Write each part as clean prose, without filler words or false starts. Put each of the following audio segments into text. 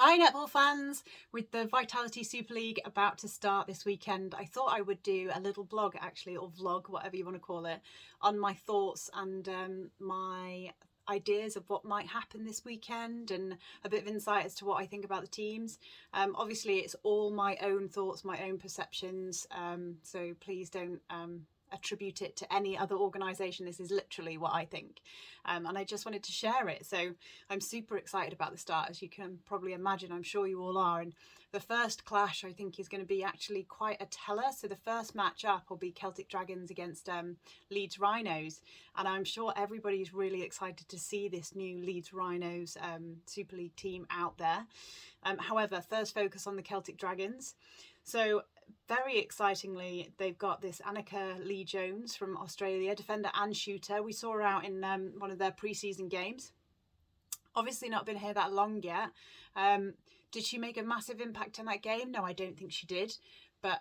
Hi netball fans! With the Vitality Super League about to start this weekend, I thought I would do a little blog actually, or vlog, whatever you want to call it, on my thoughts and my ideas of what might happen this weekend and a bit of insight as to what I think about the teams. Obviously it's all my own thoughts, my own perceptions, so please don't attribute it to any other organisation. This is literally what I think, and I just wanted to share it. So I'm super excited about the start, as you can probably imagine. I'm sure you all are. And the first clash I think is going to be actually quite a teller. So the first match up will be Celtic Dragons against Leeds Rhinos, and I'm sure everybody's really excited to see this new Leeds Rhinos Super League team out there. However, first focus on the Celtic Dragons. So very excitingly, they've got this Annika Lee Jones from Australia, defender and shooter. We saw her out in one of their pre-season games. Obviously not been here that long yet. Did she make a massive impact in that game? No, I don't think she did. But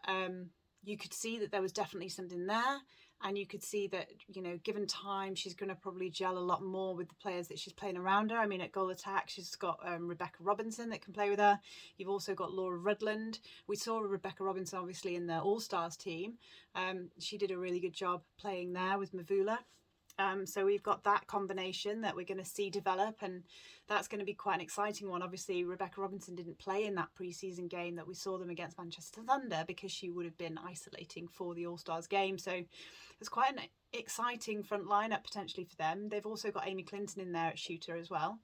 you could see that there was definitely something there. And you could see that, you know, given time, she's going to probably gel a lot more with the players that she's playing around her. I mean, at goal attack, she's got Rebecca Robinson that can play with her. You've also got Laura Rudland. We saw Rebecca Robinson, obviously, in the All-Stars team. She did a really good job playing there with Mavula. So we've got that combination that we're going to see develop, and that's going to be quite an exciting one. Obviously, Rebecca Robinson didn't play in that pre-season game that we saw them against Manchester Thunder because she would have been isolating for the All-Stars game. So it's quite an exciting front lineup potentially for them. They've also got Amy Clinton in there at shooter as well.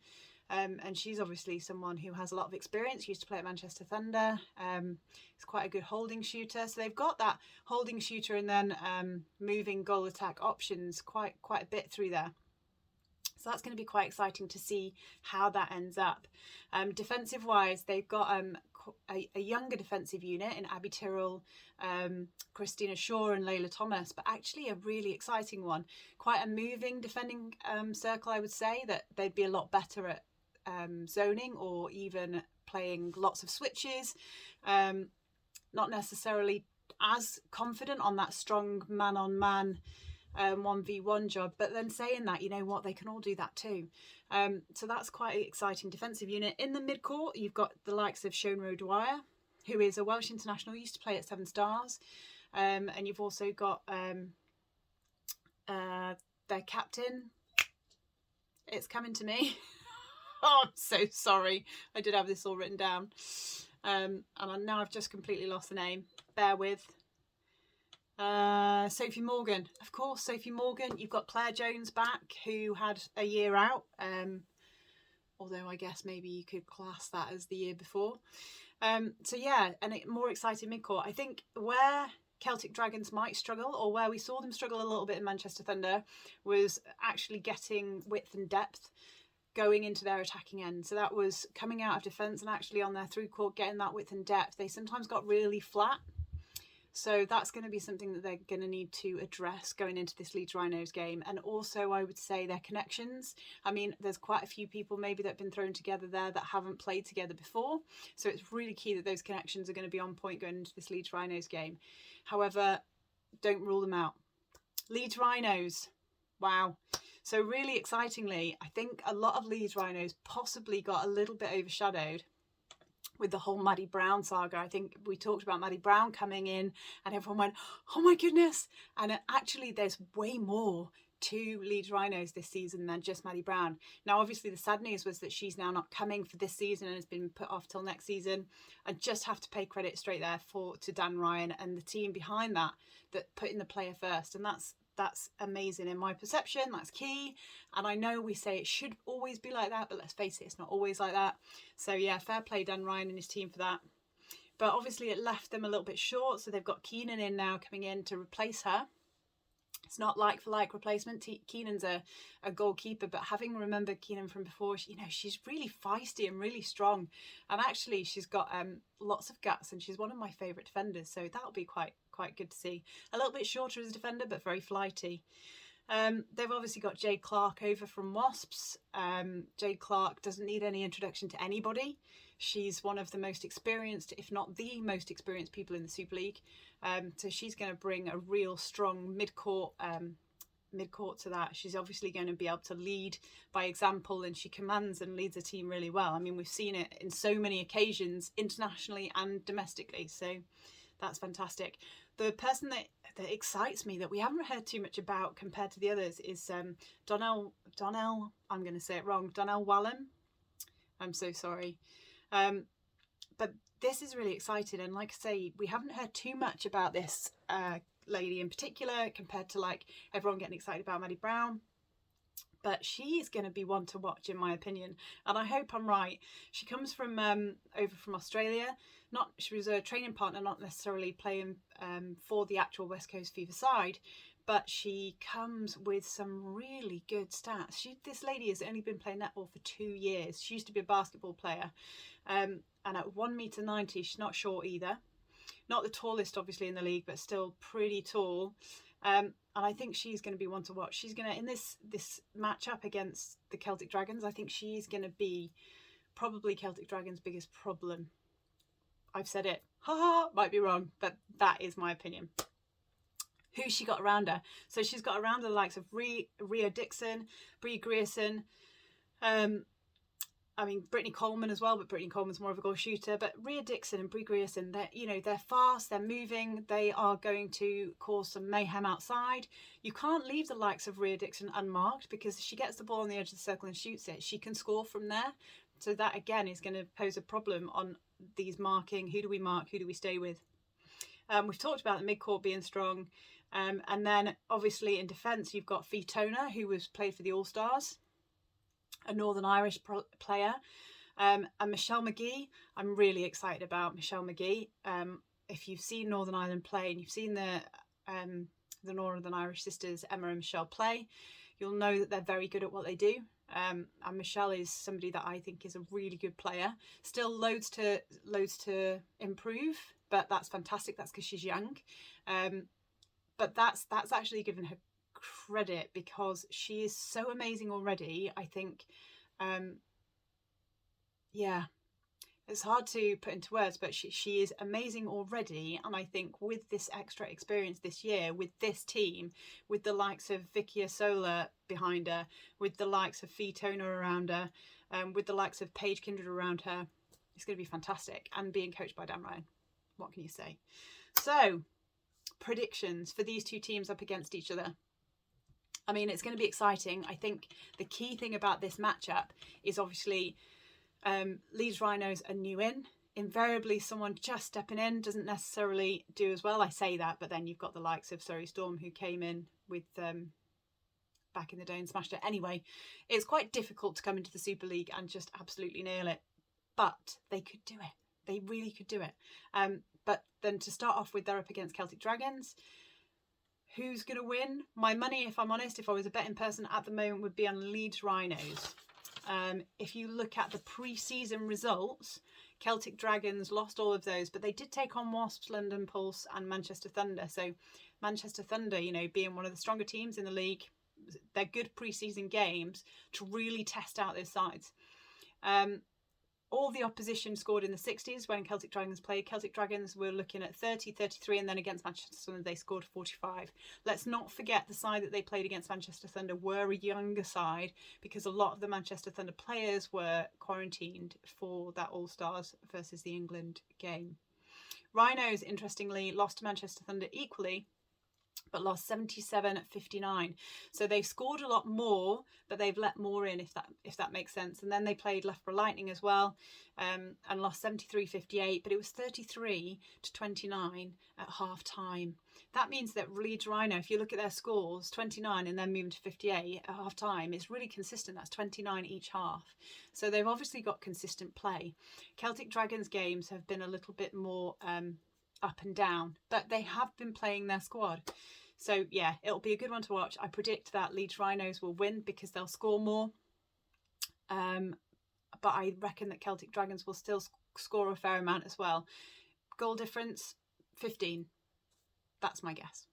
And she's obviously someone who has a lot of experience, used to play at Manchester Thunder. He's quite a good holding shooter. So they've got that holding shooter and then moving goal attack options quite a bit through there. So that's going to be quite exciting to see how that ends up. Defensive wise, they've got a younger defensive unit in Abby Tyrrell, Christina Shaw and Layla Thomas, but actually a really exciting one. Quite a moving defending circle, I would say, that they'd be a lot better at zoning or even playing lots of switches. Not necessarily as confident on that strong man-on-man 1v1 job, but then saying that, you know what, they can all do that too. So that's quite an exciting defensive unit. In the mid-court, you've got the likes of Shonro Dwyer, who is a Welsh international, used to play at Seven Stars, and you've also got their captain. It's coming to me. Oh, I'm so sorry. I did have this all written down. And now I've just completely lost the name. Bear with. Sophie Morgan. Of course, Sophie Morgan. You've got Claire Jones back, who had a year out. Although I guess maybe you could class that as the year before. So yeah, and a more exciting midcourt. I think where Celtic Dragons might struggle, or where we saw them struggle a little bit in Manchester Thunder, was actually getting width and depth going into their attacking end. So that was coming out of defence and actually on their through court getting that width and depth. They sometimes got really flat. So that's going to be something that they're going to need to address going into this Leeds Rhinos game. And also, I would say their connections. I mean, there's quite a few people maybe that have been thrown together there that haven't played together before. So it's really key that those connections are going to be on point going into this Leeds Rhinos game. However, don't rule them out. Leeds Rhinos. Wow. So really excitingly, I think a lot of Leeds Rhinos possibly got a little bit overshadowed with the whole Maddie Brown saga. I think we talked about Maddie Brown coming in and everyone went, oh my goodness. And actually there's way more to Leeds Rhinos this season than just Maddie Brown. Now, obviously the sad news was that she's now not coming for this season and has been put off till next season. I just have to pay credit straight there to Dan Ryan and the team behind that put in the player first. And that's amazing in my perception. That's key. And I know we say it should always be like that, but let's face it, it's not always like that. So yeah, fair play Dan Ryan and his team for that. But obviously it left them a little bit short. So they've got Keenan in now coming in to replace her. It's not like for like replacement. Keenan's a goalkeeper, but having remembered Keenan from before, she's really feisty and really strong. And actually she's got lots of guts and she's one of my favourite defenders. So that'll be quite good to see. A little bit shorter as a defender, but very flighty. They've obviously got Jade Clark over from Wasps. Jade Clark doesn't need any introduction to anybody. She's one of the most experienced, if not the most experienced people in the Super League. So she's going to bring a real strong mid-court mid-court to that. She's obviously going to be able to lead by example, and she commands and leads a team really well. I mean, we've seen it in so many occasions, internationally and domestically, so that's fantastic. The person that excites me, that we haven't heard too much about compared to the others, is Donnell, I'm going to say it wrong, Donnell Wallen. I'm so sorry. But this is really exciting, and like I say, we haven't heard too much about this lady in particular compared to like everyone getting excited about Maddie Brown. But she is going to be one to watch, in my opinion, and I hope I'm right. She comes from over from Australia. She was a training partner, not necessarily playing for the actual West Coast Fever side, but she comes with some really good stats. This lady has only been playing netball for 2 years. She used to be a basketball player, and at 1.90 m, she's not short either. Not the tallest, obviously, in the league, but still pretty tall. And I think she's going to be one to watch. She's going to, in this matchup against the Celtic Dragons, I think she's going to be probably Celtic Dragons' biggest problem. I've said it. Might be wrong, but that is my opinion. Who's she got around her? So she's got around her the likes of Rhea Dixon, Bree Grierson, I mean, Brittany Coleman as well, but Brittany Coleman's more of a goal shooter. But Rhea Dixon and Bree Grierson, they're fast, they're moving, they are going to cause some mayhem outside. You can't leave the likes of Rhea Dixon unmarked, because if she gets the ball on the edge of the circle and shoots it, she can score from there. So that, again, is going to pose a problem on these marking. Who do we mark? Who do we stay with? We've talked about the mid-court being strong. And then, obviously, in defence, you've got Fee Toner, who played for the All-Stars, a Northern Irish player, and Michelle McGee. I'm really excited about Michelle McGee. If you've seen Northern Ireland play, and you've seen the Northern Irish sisters Emma and Michelle play, you'll know that they're very good at what they do. And Michelle is somebody that I think is a really good player. Still loads to improve, but that's fantastic. That's because she's young. But that's actually given her credit, because she is so amazing already. I think it's hard to put into words, but she is amazing already. And I think with this extra experience this year, with this team, with the likes of Vicky Asola behind her, with the likes of Fee Toner around her, with the likes of Paige Kindred around her, it's going to be fantastic. And being coached by Dan Ryan, what can you say? So, predictions for these two teams up against each other. I mean, it's going to be exciting. I think the key thing about this matchup is obviously Leeds Rhinos are new in. Invariably, someone just stepping in doesn't necessarily do as well. I say that, but then you've got the likes of Surrey Storm, who came in with back in the day and smashed it. Anyway, it's quite difficult to come into the Super League and just absolutely nail it. But they could do it. They really could do it. But then to start off with, they're up against Celtic Dragons. Who's going to win? My money, if I'm honest, if I was a betting person at the moment, would be on Leeds Rhinos. If you look at the pre-season results, Celtic Dragons lost all of those, but they did take on Wasps, London Pulse and Manchester Thunder. So Manchester Thunder, being one of the stronger teams in the league, they're good pre-season games to really test out those sides. All the opposition scored in the 60s when Celtic Dragons played. Celtic Dragons were looking at 30, 33, and then against Manchester Thunder they scored 45. Let's not forget the side that they played against Manchester Thunder were a younger side, because a lot of the Manchester Thunder players were quarantined for that All-Stars versus the England game. Rhinos, interestingly, lost to Manchester Thunder equally, but lost 77-59. So they've scored a lot more, but they've let more in, if that makes sense. And then they played Loughborough Lightning as well, and lost 73-58, but it was 33-29 at half time. That means that Leeds Rhino, if you look at their scores, 29 and then moving to 58 at half time, is really consistent. That's 29 each half. So they've obviously got consistent play. Celtic Dragons games have been a little bit more up and down, but they have been playing their squad. So yeah, it'll be a good one to watch. I predict that Leeds Rhinos will win because they'll score more, but I reckon that Celtic Dragons will still score a fair amount as well. Goal difference 15. That's my guess.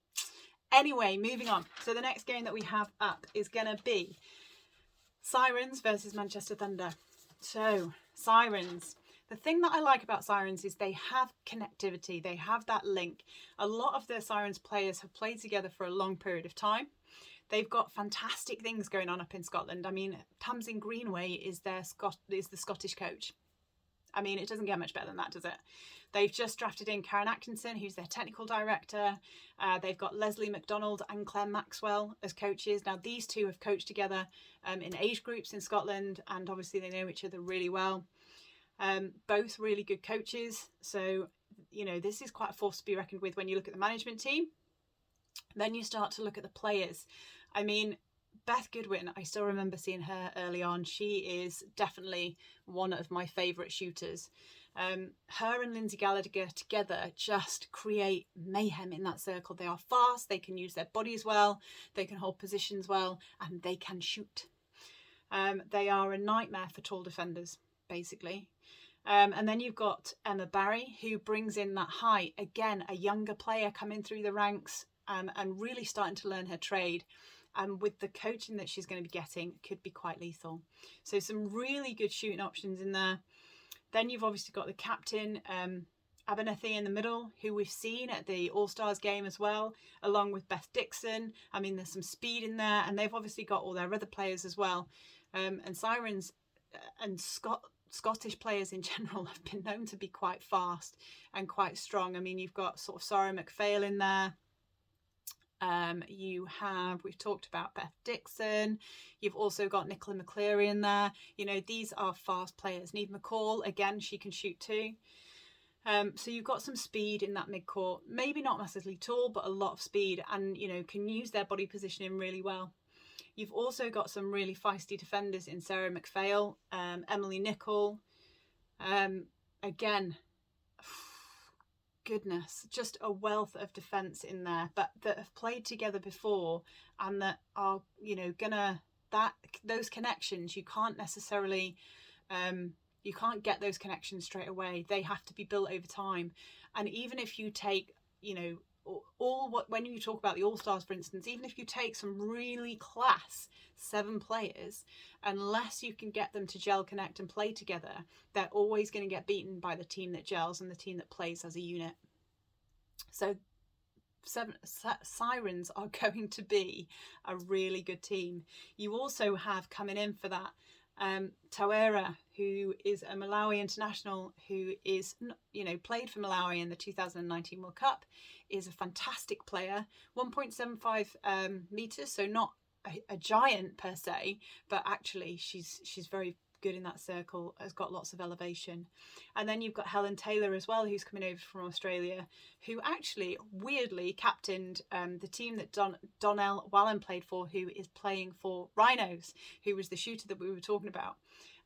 Anyway, moving on. So the next game that we have up is going to be Sirens versus Manchester Thunder. So Sirens. The thing that I like about Sirens is they have connectivity. They have that link. A lot of the Sirens players have played together for a long period of time. They've got fantastic things going on up in Scotland. I mean, Tamsin Greenway is the Scottish coach. I mean, it doesn't get much better than that, does it? They've just drafted in Karen Atkinson, who's their technical director. They've got Leslie McDonald and Claire Maxwell as coaches. Now, these two have coached together in age groups in Scotland, and obviously they know each other really well. Both really good coaches. So, you know, this is quite a force to be reckoned with when you look at the management team. Then you start to look at the players. I mean, Beth Goodwin, I still remember seeing her early on. She is definitely one of my favourite shooters. Her and Lindsay Gallagher together just create mayhem in that circle. They are fast, they can use their bodies well, they can hold positions well, and they can shoot. They are a nightmare for tall defenders, basically. And then you've got Emma Barry, who brings in that height. Again, a younger player coming through the ranks and really starting to learn her trade. And with the coaching that she's going to be getting, could be quite lethal. So some really good shooting options in there. Then you've obviously got the captain, Abernethy in the middle, who we've seen at the All-Stars game as well, along with Beth Dixon. I mean, there's some speed in there, and they've obviously got all their other players as well. And Sirens and Scottish players in general have been known to be quite fast and quite strong. I mean, you've got sort of Sarah McPhail in there. We've talked about Beth Dixon. You've also got Nicola McCleary in there. You know, these are fast players. Neve McCall, again, she can shoot too. So you've got some speed in that mid-court. Maybe not massively tall, but a lot of speed, and, you know, can use their body positioning really well. You've also got some really feisty defenders in Sarah McPhail, Emily Nicol. Again, goodness, just a wealth of defence in there, but that have played together before and that are, you know, those connections, you can't necessarily, you can't get those connections straight away. They have to be built over time. And even if you take, you know, when you talk about the All-Stars, for instance, even if you take some really class 7 players, unless you can get them to gel, connect and play together, they're always going to get beaten by the team that gels and the team that plays as a unit. So Sirens are going to be a really good team. You also have coming in for that Tawera, who is a Malawi international, who is, you know, played for Malawi in the 2019 World Cup, is a fantastic player, 1.75 meters, so not a giant per se, but actually she's very good in that circle, has got lots of elevation. And then you've got Helen Taylor as well, who's coming over from Australia, who actually weirdly captained the team that Donnell Wallen played for, who is playing for Rhinos, who was the shooter that we were talking about.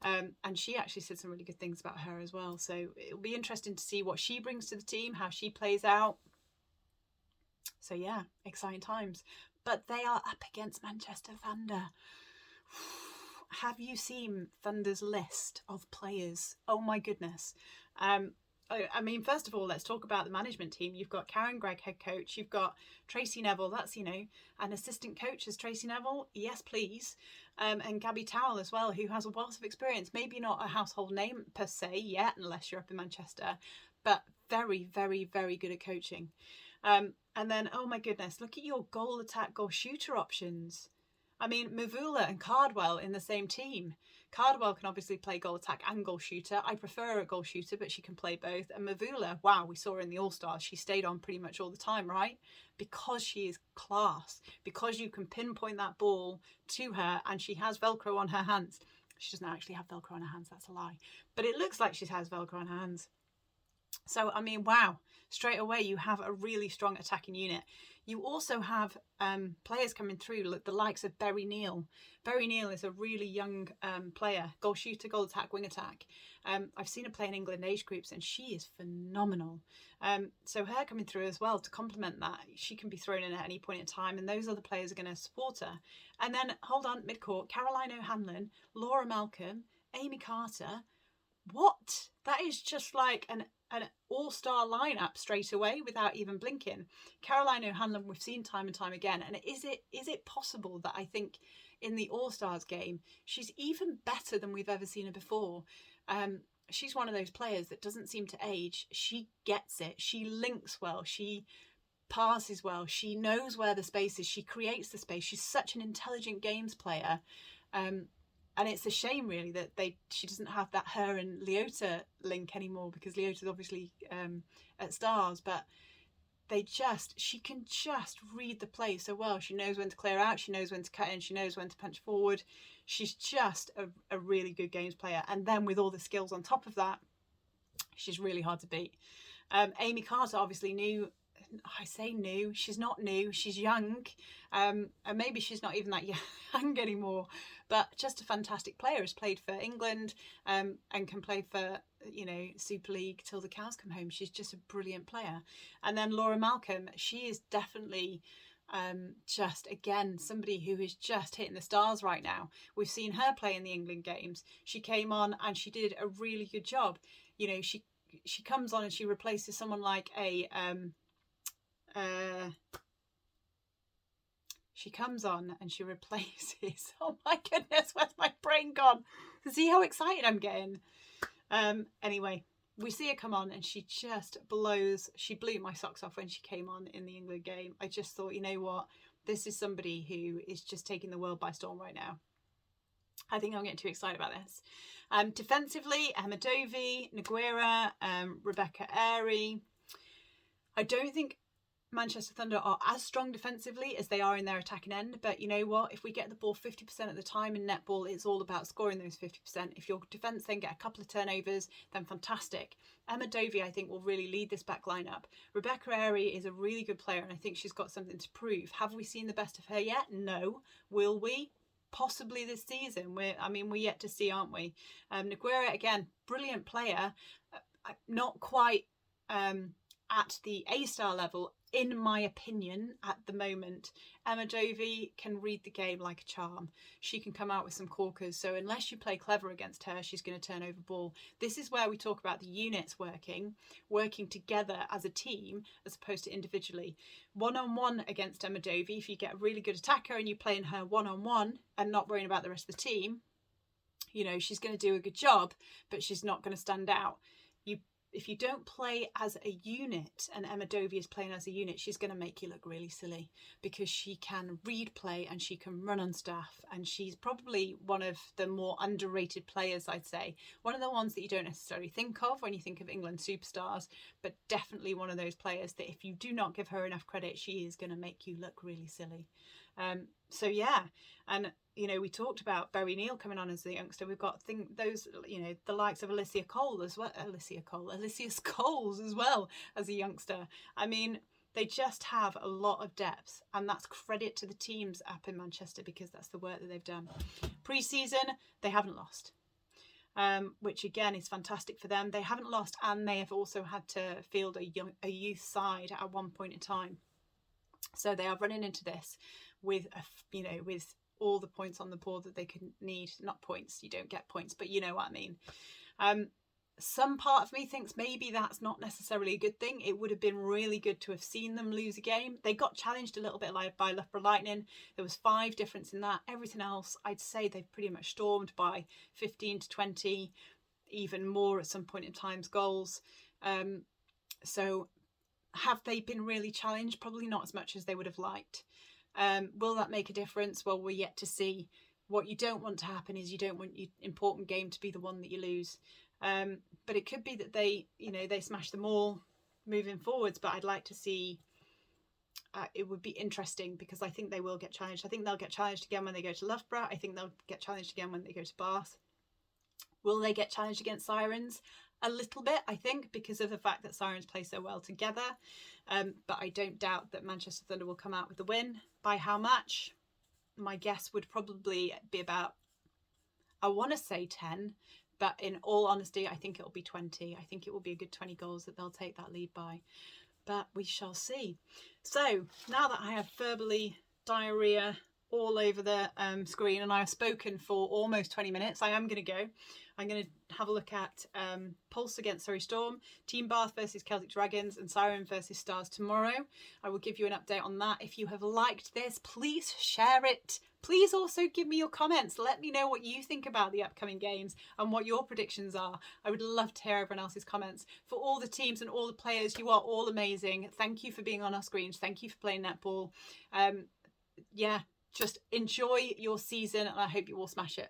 And she actually said some really good things about her as well. So it'll be interesting to see what she brings to the team, how she plays out. So yeah, exciting times. But they are up against Manchester Thunder. Have you seen Thunder's list of players? Oh my goodness. I mean, first of all, let's talk about the management team. You've got Karen Gregg, head coach. You've got Tracy Neville. That's, you know, an assistant coach as Tracy Neville. Yes, please. And Gabby Towell as well, who has a wealth of experience. Maybe not a household name per se yet, unless you're up in Manchester, but very, very, very good at coaching. And then, oh my goodness, look at your goal attack, goal shooter options. I mean, Mavula and Cardwell in the same team. Cardwell can obviously play goal attack and goal shooter. I prefer a goal shooter, but she can play both. And Mavula, wow, we saw her in the All-Stars. She stayed on pretty much all the time, right? Because she is class. Because you can pinpoint that ball to her and she has Velcro on her hands. She doesn't actually have Velcro on her hands, that's a lie. But it looks like she has Velcro on her hands. So, I mean, wow, straight away you have a really strong attacking unit. You also have players coming through, the likes of Berry Neal. Berry Neal is a really young player, goal shooter, goal attack, wing attack. I've seen her play in England age groups and she is phenomenal. So her coming through as well to complement that, she can be thrown in at any point in time and those other players are going to support her. And then, hold on, mid-court, Caroline O'Hanlon, Laura Malcolm, Amy Carter. What? That is just like an all-star lineup straight away without even blinking. Caroline O'Hanlon we've seen time and time again, and is it possible that I think in the All-Stars game she's even better than we've ever seen her before? She's one of those players that doesn't seem to age. She gets it. She links well. She passes well. She knows where the space is. She creates the space. She's such an intelligent games player. And it's a shame really that she doesn't have that her and Leota link anymore, because Leota's obviously at Stars, but she can just read the play so well. She knows when to clear out, she knows when to cut in, she knows when to punch forward. She's just a really good games player. And then with all the skills on top of that, she's really hard to beat. Amy Carter, obviously new. I say new, she's not new, she's young, and maybe she's not even that young anymore, but just a fantastic player. Has played for England, and can play for, you know, Super League till the cows come home. She's just a brilliant player. And then Laura Malcolm, she is definitely just, again, somebody who is just hitting the stars right now. We've seen her play in the England games. She came on and she did a really good job. You know, she comes on and she replaces someone like she comes on and she replaces, oh my goodness, where's my brain gone? See how excited I'm getting. Anyway, we see her come on and she just she blew my socks off when she came on in the England game. I just thought, you know what, this is somebody who is just taking the world by storm right now. I think I'm getting too excited about this. Defensively, Emma Dovey, Nguera, Rebecca Airy. I don't think Manchester Thunder are as strong defensively as they are in their attacking end, but you know what, if we get the ball 50% of the time in netball, it's all about scoring those 50%. If your defence then get a couple of turnovers, then fantastic. Emma Dovey, I think, will really lead this back line up. Rebecca Airy is a really good player and I think she's got something to prove. Have we seen the best of her yet? No. Will we? Possibly this season. We're yet to see, aren't we? Nguera, again, brilliant player, not quite at the A-star level, in my opinion, at the moment. Emma Dovey can read the game like a charm. She can come out with some corkers. So unless you play clever against her, she's going to turn over ball. This is where we talk about the units working together as a team as opposed to individually. One-on-one against Emma Dovey, if you get a really good attacker and you play in her one-on-one and not worrying about the rest of the team, you know, she's going to do a good job, but she's not going to stand out. If you don't play as a unit and Emma Dovey is playing as a unit, she's going to make you look really silly, because she can read play and she can run on staff, and she's probably one of the more underrated players, I'd say. One of the ones that you don't necessarily think of when you think of England superstars, but definitely one of those players that if you do not give her enough credit, she is going to make you look really silly. So yeah, and you know, we talked about Berry Neal coming on as a youngster. We've got those, you know, the likes of Alicia Coles as well as a youngster. I mean, they just have a lot of depth, and that's credit to the teams up in Manchester, because that's the work that they've done. Pre-season, they haven't lost, which again is fantastic for them. They haven't lost, and they have also had to field a youth side at one point in time. So they are running into this with with all the points on the board that they could need. Not points, you don't get points, but you know what I mean. Some part of me thinks maybe that's not necessarily a good thing. It would have been really good to have seen them lose a game. They got challenged a little bit by Loughborough Lightning. There was 5 difference in that. Everything else, I'd say they've pretty much stormed by 15 to 20, even more at some point in times, goals. So have they been really challenged? Probably not as much as they would have liked. Will that make a difference? Well, we're yet to see. What you don't want to happen is you don't want your important game to be the one that you lose. But it could be that they smash them all moving forwards. But I'd like to see. It would be interesting, because I think they will get challenged. I think they'll get challenged again when they go to Loughborough. I think they'll get challenged again when they go to Bath. Will they get challenged against Sirens? A little bit, I think, because of the fact that Sirens play so well together. But I don't doubt that Manchester Thunder will come out with the win. By how much? My guess would probably be about, I want to say 10, but in all honesty, I think it'll be 20. I think it will be a good 20 goals that they'll take that lead by. But we shall see. So now that I have verbally diarrhea all over the screen, and I have spoken for almost 20 minutes. I am going to go. I'm going to have a look at Pulse against Surrey Storm, Team Bath versus Celtic Dragons, and Siren versus Stars tomorrow. I will give you an update on that. If you have liked this, please share it. Please also give me your comments. Let me know what you think about the upcoming games and what your predictions are. I would love to hear everyone else's comments. For all the teams and all the players, you are all amazing. Thank you for being on our screens. Thank you for playing netball. Yeah, just enjoy your season, and I hope you all smash it.